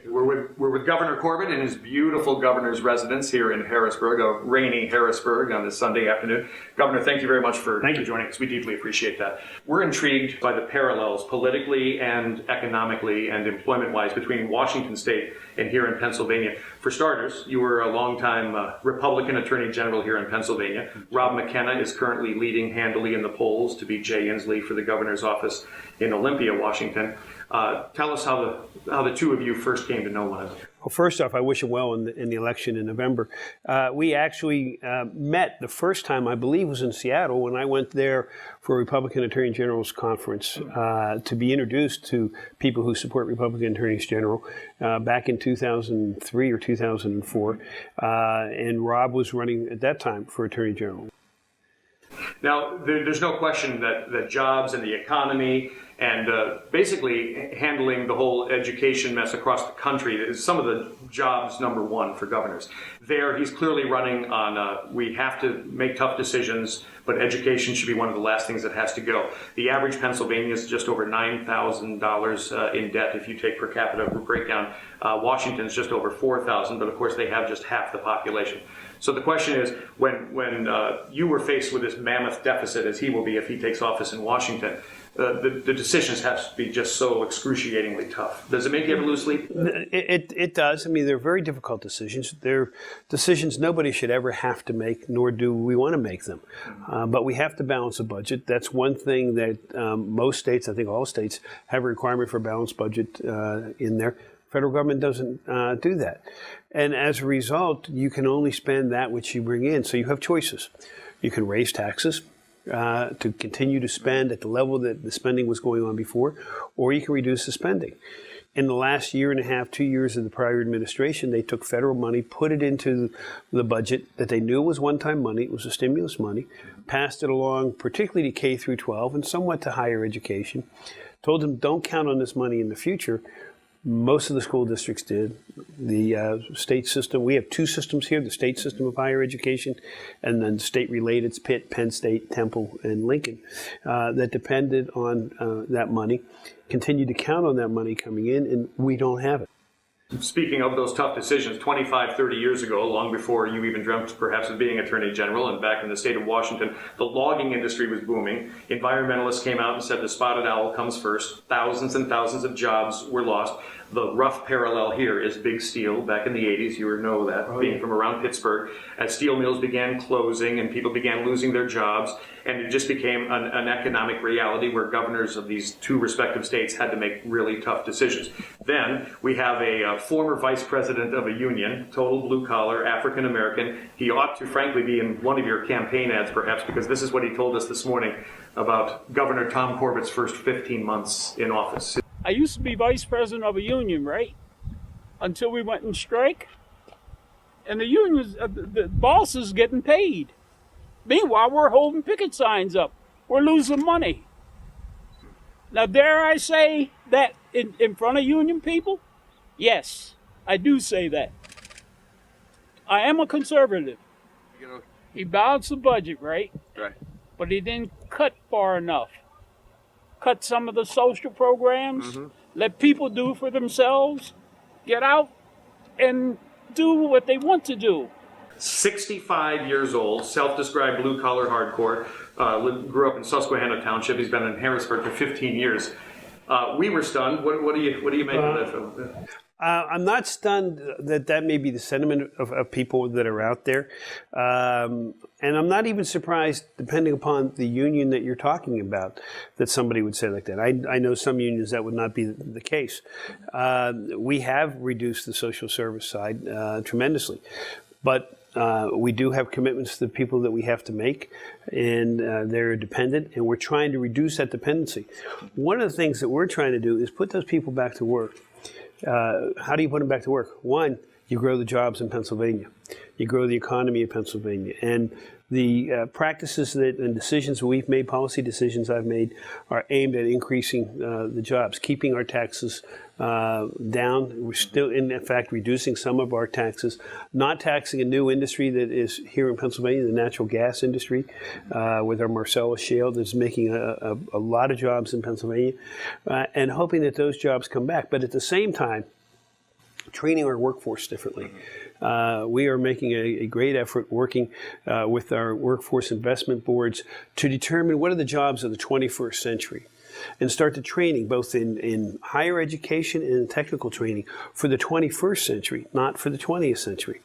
We're with Governor Corbett in his beautiful governor's residence here in Harrisburg, a rainy Harrisburg on this Sunday afternoon. Governor, thank you very much for joining us. We deeply appreciate that. We're intrigued by the parallels politically and economically and employment-wise between Washington State and here in Pennsylvania. For starters, you were a longtime Republican Attorney General here in Pennsylvania. Rob McKenna is currently leading handily in the polls to beat Jay Inslee for the governor's office in Olympia, Washington. Tell us how the two of you first came to know one another. Well, first off, I wish him well in the election in November. We actually met the first time, I believe, was in Seattle when I went there for a Republican Attorney General's conference to be introduced to people who support Republican Attorneys General back in 2003 or 2004. And Rob was running at that time for Attorney General. Now, there's no question that jobs and the economy and basically handling the whole education mess across the country is some of the jobs number one for governors. There, he's clearly running on we have to make tough decisions, but education should be one of the last things that has to go. The average Pennsylvanian is just over $9,000 in debt if you take per capita breakdown. Washington's just over $4,000, but of course they have just half the population. So the question is, when you were faced with this mammoth deficit, as he will be if he takes office in Washington, the decisions have to be just so excruciatingly tough. Does it make you ever lose sleep? It does. I mean, they're very difficult decisions. They're decisions nobody should ever have to make, nor do we want to make them. But we have to balance a budget. That's one thing that most states, I think all states, have a requirement for a balanced budget in there. Federal government doesn't do that. And as a result, you can only spend that which you bring in. So you have choices. You can raise taxes to continue to spend at the level that the spending was going on before, or you can reduce the spending. In the last year and a half, 2 years of the prior administration, they took federal money, put it into the budget that they knew was one-time money. It was a stimulus money, passed it along particularly to K through 12 and somewhat to higher education, told them don't count on this money in the future. Most of the school districts did. The state system, we have two systems here, the state system of higher education and then state-related, it's Pitt, Penn State, Temple, and Lincoln, that depended on that money, continue to count on that money coming in, and we don't have it. Speaking of those tough decisions, 25, 30 years ago, long before you even dreamt perhaps of being Attorney General and back in the state of Washington, the logging industry was booming. Environmentalists came out and said the spotted owl comes first. Thousands and thousands of jobs were lost. The rough parallel here is big steel. Back in the 80s, you know that, being from around Pittsburgh, as steel mills began closing and people began losing their jobs, and it just became an economic reality where governors of these two respective states had to make really tough decisions. Then we have a former vice president of a union, total blue-collar, African-American. He ought to, frankly, be in one of your campaign ads, perhaps, because this is what he told us this morning about Governor Tom Corbett's first 15 months in office. I used to be vice president of a union, right? Until we went in strike. And the unions, the boss is getting paid. Meanwhile, we're holding picket signs up. We're losing money. Now, dare I say that in front of union people? Yes, I do say that. I am a conservative. He balanced the budget, right? Right. But he didn't cut far enough. Cut some of the social programs, let people do for themselves, get out and do what they want to do. 65 years old, self-described blue-collar hardcore, grew up in Susquehanna Township. He's been in Harrisburg for 15 years. We were stunned. What do you make of that film? I'm not stunned that may be the sentiment of people that are out there. And I'm not even surprised, depending upon the union that you're talking about, that somebody would say like that. I know some unions that would not be the case. We have reduced the social service side tremendously. But we do have commitments to the people that we have to make, and they're dependent, and we're trying to reduce that dependency. One of the things that we're trying to do is put those people back to work. How do you put them back to work? One, you grow the jobs in Pennsylvania. You grow the economy of Pennsylvania. And the practices and decisions we've made, policy decisions I've made, are aimed at increasing the jobs, keeping our taxes down. We're still, in fact, reducing some of our taxes, not taxing a new industry that is here in Pennsylvania, the natural gas industry, with our Marcellus shale that's making a lot of jobs in Pennsylvania, and hoping that those jobs come back. But at the same time, training our workforce differently. We are making a great effort working with our workforce investment boards to determine what are the jobs of the 21st century and start the training both in higher education and in technical training for the 21st century, not for the 20th century.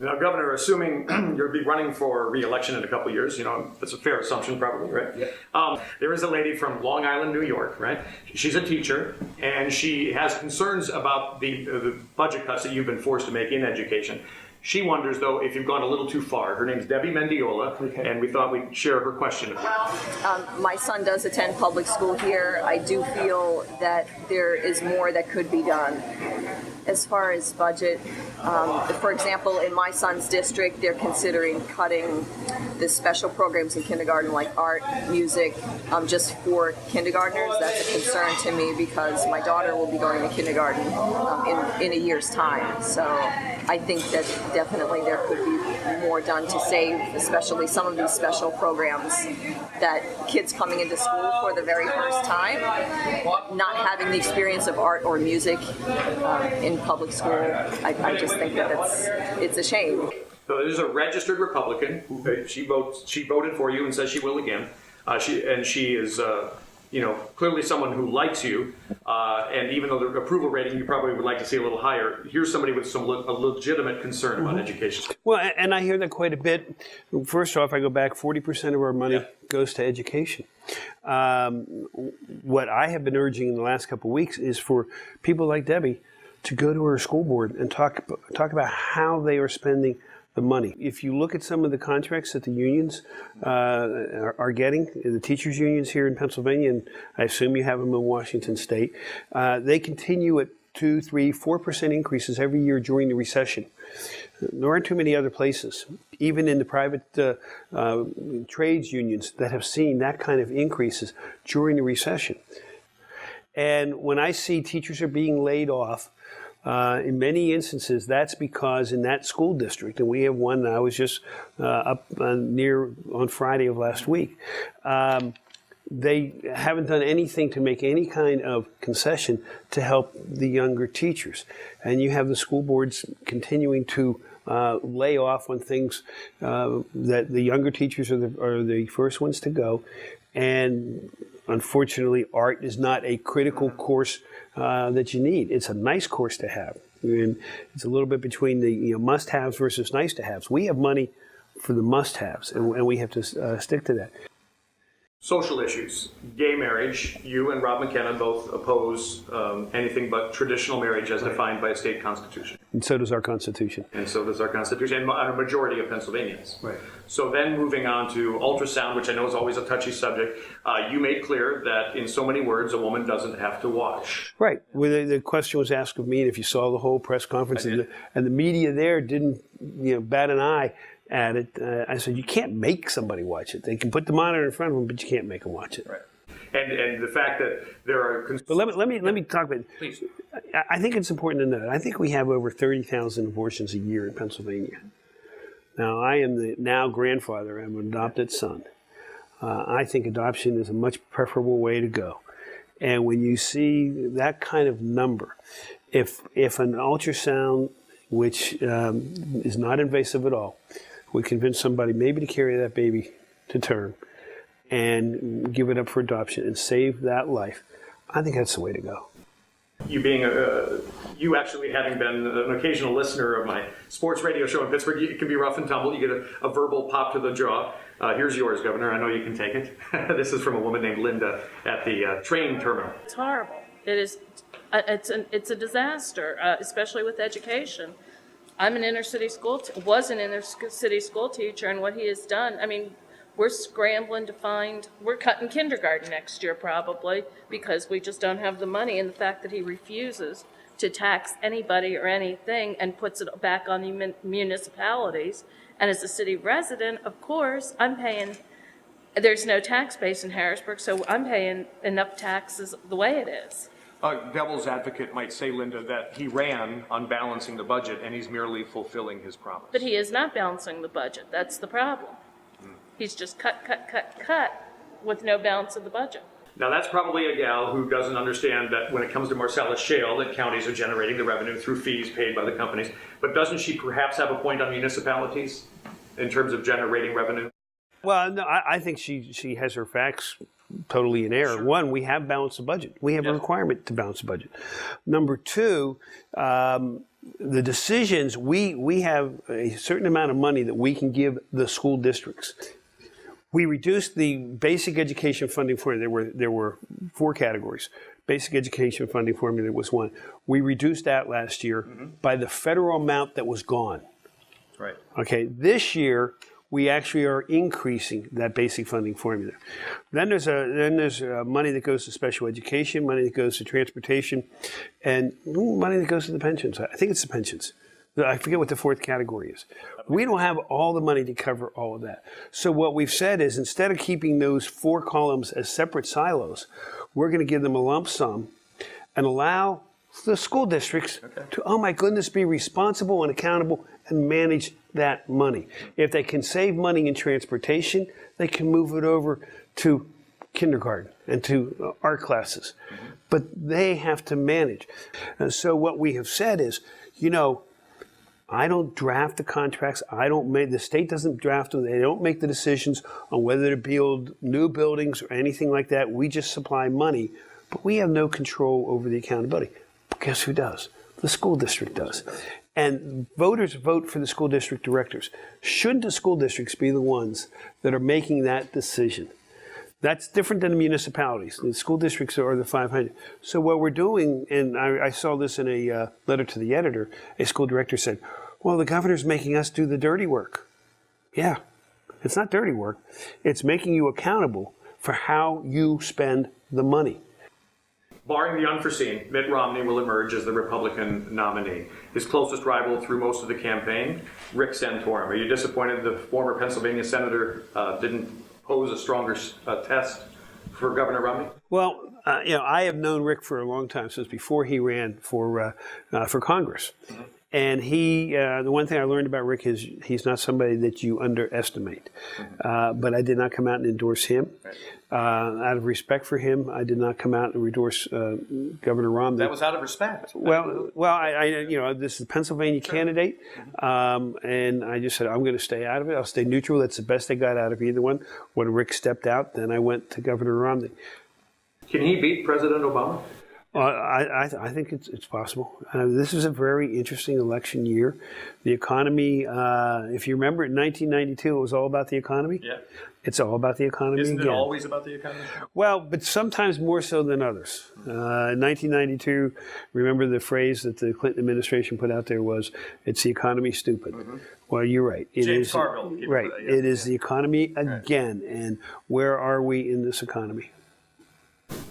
Now, Governor, assuming you'll be running for re-election in a couple of years, that's a fair assumption probably, right? Yeah. There is a lady from Long Island, New York, right? She's a teacher, and she has concerns about the budget cuts that you've been forced to make in education. She wonders, though, if you've gone a little too far. Her name's Debbie Mendiola, and we thought we'd share her question. My son does attend public school here. I do feel that there is more that could be done. As far as budget, for example, in my son's district, they're considering cutting the special programs in kindergarten like art, music, just for kindergartners. That's a concern to me because my daughter will be going to kindergarten in a year's time. So I think that definitely there could be more done to save, especially some of these special programs that kids coming into school for the very first time, not having the experience of art or music in public school. I just think that it's a shame. So there's a registered Republican. She voted for you and says she will again. She is clearly someone who likes you. And even though the approval rating you probably would like to see a little higher, here's somebody with a legitimate concern about education. Well, and I hear that quite a bit. First off, I go back, 40% of our money goes to education. What I have been urging in the last couple of weeks is for people like Debbie to go to her school board and talk about how they are spending the money. If you look at some of the contracts that the unions are getting, the teachers' unions here in Pennsylvania, and I assume you have them in Washington State, they continue at 2%, 3%, 4% increases every year during the recession. There aren't too many other places, even in the private trades unions, that have seen that kind of increases during the recession. And when I see teachers are being laid off, in many instances, that's because in that school district, and we have one that I was just up near on Friday of last week, they haven't done anything to make any kind of concession to help the younger teachers. And you have the school boards continuing to lay off on things that the younger teachers are the first ones to go. And unfortunately, art is not a critical course that you need. It's a nice course to have. And it's a little bit between the must-haves versus nice-to-haves. We have money for the must-haves, and we have to stick to that. Social issues, gay marriage. You and Rob McKenna both oppose anything but traditional marriage as defined by a state constitution. And so does our Constitution. And so does our Constitution, and a majority of Pennsylvanians. Right. So then moving on to ultrasound, which I know is always a touchy subject, you made clear that in so many words, a woman doesn't have to watch. Right. Well, the question was asked of me, and if you saw the whole press conference, and the media there didn't bat an eye at it, I said, you can't make somebody watch it. They can put the monitor in front of them, but you can't make them watch it. Right. And the fact that there are... But let me talk about it. Please. I think it's important to note, I think we have over 30,000 abortions a year in Pennsylvania. Now, I am the now grandfather. I'm an adopted son. I think adoption is a much preferable way to go. And when you see that kind of number, if an ultrasound, which is not invasive at all, would convince somebody maybe to carry that baby to term and give it up for adoption and save that life, I think that's the way to go. You being you actually having been an occasional listener of my sports radio show in Pittsburgh, it can be rough and tumble. You get a verbal pop to the jaw. Here's yours, Governor. I know you can take it. This is from a woman named Linda at the train terminal. It's horrible. It is. It's a disaster, especially with education. I'm an inner city was an inner city school teacher, and what he has done, I mean, we're scrambling to we're cutting kindergarten next year probably because we just don't have the money, and the fact that he refuses to tax anybody or anything and puts it back on the municipalities. And as a city resident, of course, I'm paying, there's no tax base in Harrisburg, so I'm paying enough taxes the way it is. Devil's advocate might say, Linda, that he ran on balancing the budget and he's merely fulfilling his promise. But he is not balancing the budget. That's the problem. He's just cut with no balance of the budget. Now, that's probably a gal who doesn't understand that when it comes to Marcellus Shale, that counties are generating the revenue through fees paid by the companies. But doesn't she perhaps have a point on municipalities in terms of generating revenue? Well, no, I think she has her facts totally in error. Sure. One, we have balanced the budget. We have a requirement to balance the budget. Number two, the decisions, we have a certain amount of money that we can give the school districts. We reduced the basic education funding formula. There were 4 categories. Basic education funding formula was one. We reduced that last year by the federal amount that was gone. Right. Okay. This year, we actually are increasing that basic funding formula. Then there's money that goes to special education, money that goes to transportation, and money that goes to the pensions. I think it's the pensions. I forget what the 4th category is. We don't have all the money to cover all of that. So what we've said is, instead of keeping those 4 columns as separate silos, we're going to give them a lump sum and allow the school districts to, oh my goodness, be responsible and accountable and manage that money. If they can save money in transportation, they can move it over to kindergarten and to art classes. But they have to manage. And so what we have said is, I don't draft the contracts. The state doesn't draft them. They don't make the decisions on whether to build new buildings or anything like that. We just supply money, but we have no control over the accountability. But guess who does? The school district does. And voters vote for the school district directors. Shouldn't the school districts be the ones that are making that decision? That's different than the municipalities. The school districts are the 500. So what we're doing, and I saw this in a letter to the editor, a school director said, well, the governor's making us do the dirty work. Yeah, it's not dirty work. It's making you accountable for how you spend the money. Barring the unforeseen, Mitt Romney will emerge as the Republican nominee. His closest rival through most of the campaign, Rick Santorum. Are you disappointed the former Pennsylvania senator didn't pose a stronger test for Governor Romney? Well, I have known Rick for a long time, since before he ran for Congress. And the one thing I learned about Rick is he's not somebody that you underestimate. But I did not come out and endorse him. Out of respect for him, I did not come out and endorse Governor Romney. That was out of respect. Well, this is a Pennsylvania candidate, and I just said I'm going to stay out of it. I'll stay neutral. That's the best I got out of either one. When Rick stepped out, then I went to Governor Romney. Can he beat President Obama? I think it's possible. This is a very interesting election year. The economy, if you remember in 1992, it was all about the economy. Yeah. It's all about the economy Isn't again. it always about the economy? Well, but sometimes more so than others. In 1992, remember the phrase that the Clinton administration put out there was, it's the economy, stupid. Well, you're right. James Carville. Right. It is the economy again. And where are we in this economy?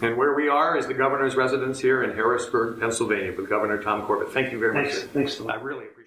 And where we are is the governor's residence here in Harrisburg, Pennsylvania, with Governor Tom Corbett. Thank you very much. Thanks. I really appreciate it.